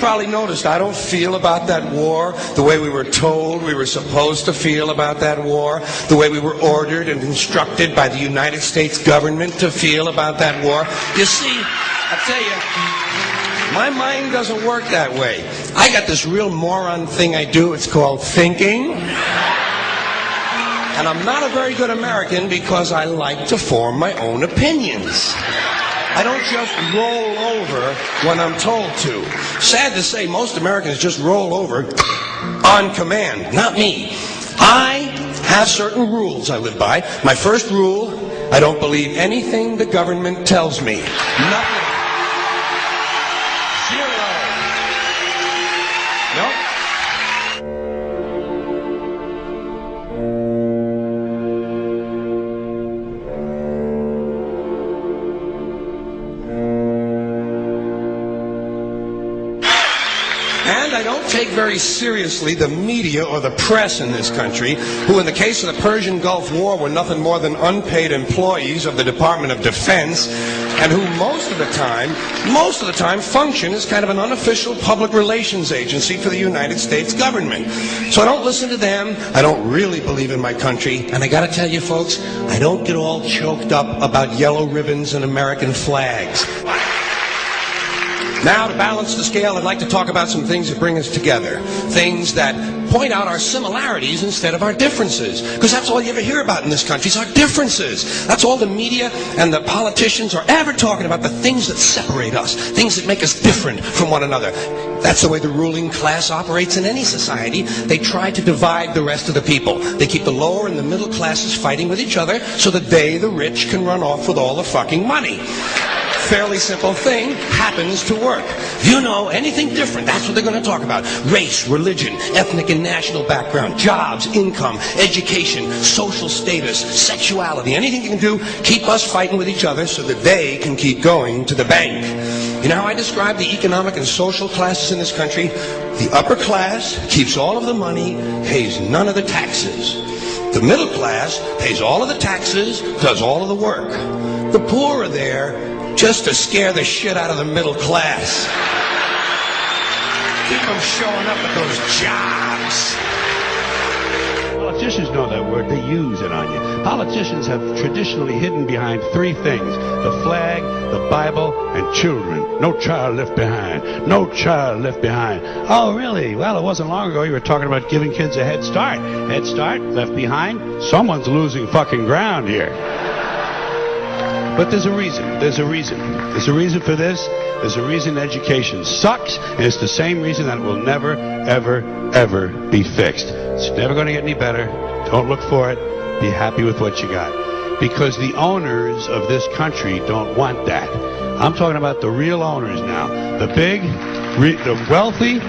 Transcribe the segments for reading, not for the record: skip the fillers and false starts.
probably noticed I don't feel about that war the way we were told we were supposed to feel about that war, the way we were ordered and instructed by the United States government to feel about that war. You see, I tell you, my mind doesn't work that way. I got this real moron thing I do. It's called thinking. And I'm not a very good American because I like to form my own opinions. I don't just roll over when I'm told to. Sad to say, most Americans just roll over on command. Not me. I have certain rules I live by. My first rule, I don't believe anything the government tells me. Nothing. Zero. Nope. And I don't take very seriously the media or the press in this country, who in the case of the Persian Gulf War were nothing more than unpaid employees of the Department of Defense, and who most of the time function as kind of an unofficial public relations agency for the United States government. So I don't listen to them. I don't really believe in my country. And I gotta tell you folks, I don't get all choked up about yellow ribbons and American flags. Now, to balance the scale, I'd like to talk about some things that bring us together. Things that point out our similarities instead of our differences. Because that's all you ever hear about in this country is our differences. That's all the media and the politicians are ever talking about, the things that separate us, things that make us different from one another. That's the way the ruling class operates in any society. They try to divide the rest of the people. They keep the lower and the middle classes fighting with each other so that they, the rich, can run off with all the fucking money. Fairly simple thing happens to work. If you know anything different, that's what they're going to talk about. Race, religion, ethnic and national background, jobs, income, education, social status, sexuality, anything you can do, keep us fighting with each other so that they can keep going to the bank. You know how I describe the economic and social classes in this country? The upper class keeps all of the money, pays none of the taxes. The middle class pays all of the taxes, does all of the work. The poor are there just to scare the shit out of the middle class. Keep them showing up at those jobs. Politicians know that word. They use it on you. Politicians have traditionally hidden behind three things: the flag, the Bible, and children. No child left behind. No child left behind. Oh, really? Well, it wasn't long ago you were talking about giving kids a head start. Head start, left behind. Someone's losing fucking ground here. But there's a reason. There's a reason. There's a reason for this. There's a reason education sucks, and it's the same reason that it will never, ever, ever be fixed. It's never going to get any better. Don't look for it. Be happy with what you got. Because the owners of this country don't want that. I'm talking about the real owners now. The big, the wealthy,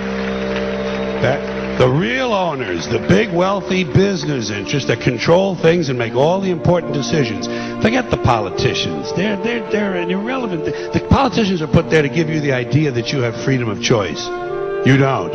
the real owners, the big wealthy business interests that control things and make all the important decisions. Forget the politicians. They're irrelevant. The politicians are put there to give you the idea that you have freedom of choice. You don't.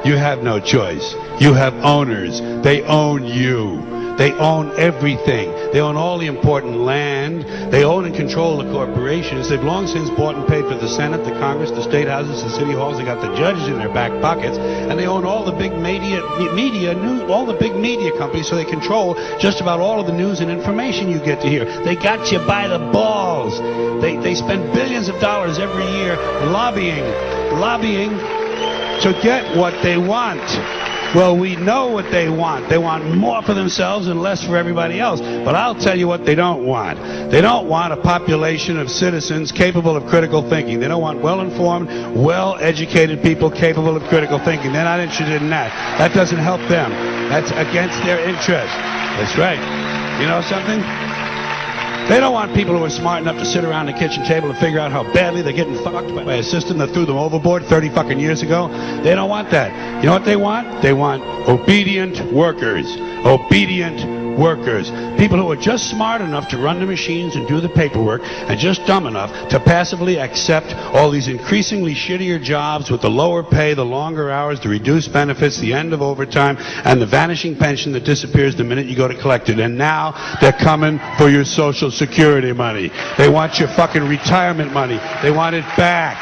You have no choice. You have owners. They own you. They own everything. They own all the important land. They own and control the corporations. They've long since bought and paid for the Senate, the Congress, the state houses, the city halls. They got the judges in their back pockets, and they own all the big all the big media companies. So they control just about all of the news and information you get to hear. They got you by the balls. They spend billions of dollars every year lobbying to get what they want. Well, we know what they want. They want more for themselves and less for everybody else. But I'll tell you what they don't want. They don't want a population of citizens capable of critical thinking. They don't want well-informed, well-educated people capable of critical thinking. They're not interested in that. That doesn't help them. That's against their interest. That's right. You know something? They don't want people who are smart enough to sit around the kitchen table and figure out how badly they're getting fucked by a system that threw them overboard 30 fucking years ago. They don't want that. You know what they want? They want obedient workers. Obedient workers. People who are just smart enough to run the machines and do the paperwork, and just dumb enough to passively accept all these increasingly shittier jobs with the lower pay, the longer hours, the reduced benefits, the end of overtime, and the vanishing pension that disappears the minute you go to collect it. And now they're coming for your Social Security money. They want your fucking retirement money. They want it back.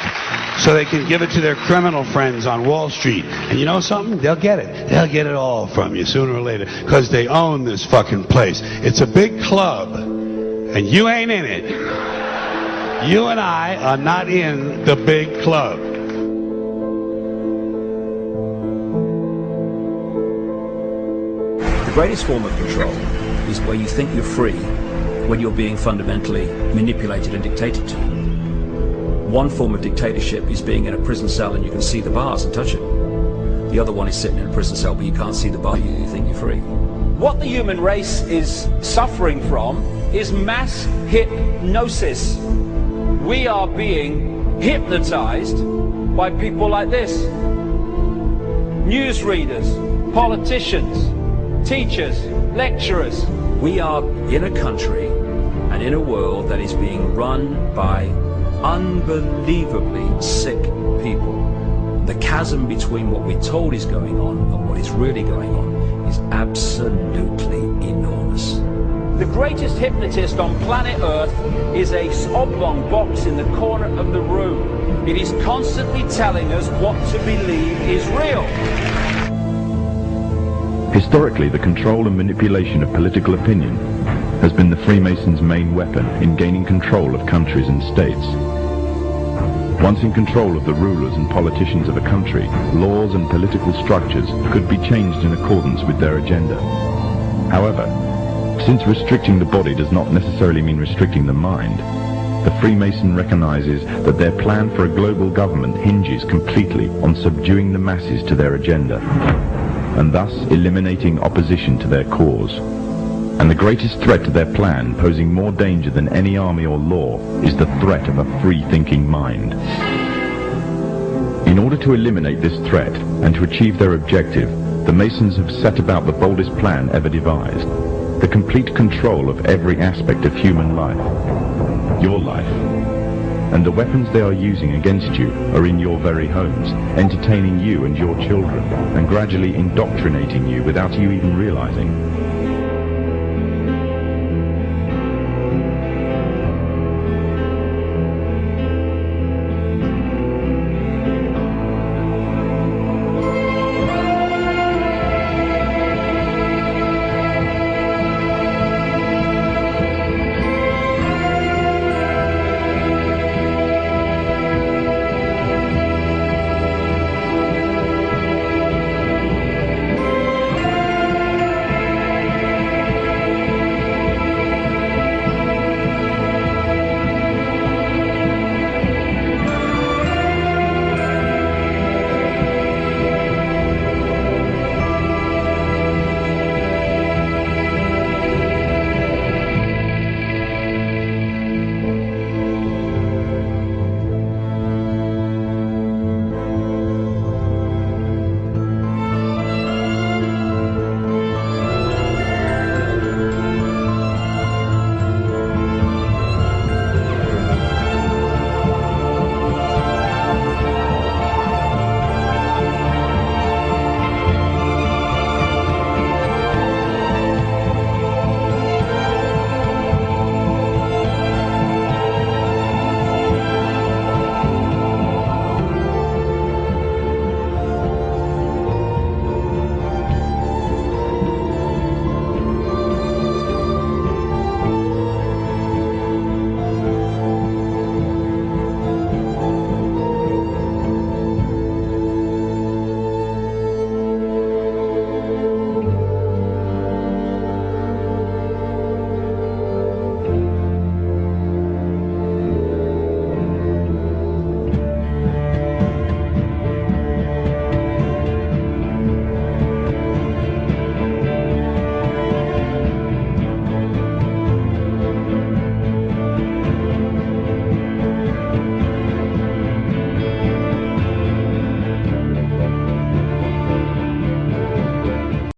so they can give it to their criminal friends on Wall Street. And you know something? They'll get it. They'll get it all from you sooner or later, because they own this fucking place. It's a big club, and you ain't in it. You and I are not in the big club. The greatest form of control is where you think you're free when you're being fundamentally manipulated and dictated to. One form of dictatorship is being in a prison cell and you can see the bars and touch it. The other one is sitting in a prison cell but you can't see the bar, you think you're free. What the human race is suffering from is mass hypnosis. We are being hypnotized by people like this. Newsreaders, politicians, teachers, lecturers. We are in a country and in a world that is being run by unbelievably sick people. The chasm between what we're told is going on and what is really going on is absolutely enormous. The greatest hypnotist on planet Earth is a oblong box in the corner of the room. It is constantly telling us what to believe is real. Historically, the control and manipulation of political opinion has been the Freemasons' main weapon in gaining control of countries and states. Once in control of the rulers and politicians of a country, laws and political structures could be changed in accordance with their agenda. However, since restricting the body does not necessarily mean restricting the mind, the Freemason recognizes that their plan for a global government hinges completely on subduing the masses to their agenda, and thus eliminating opposition to their cause. And the greatest threat to their plan, posing more danger than any army or law, is the threat of a free-thinking mind. In order to eliminate this threat and to achieve their objective, the Masons have set about the boldest plan ever devised: the complete control of every aspect of human life, your life. And the weapons they are using against you are in your very homes, entertaining you and your children, and gradually indoctrinating you without you even realizing.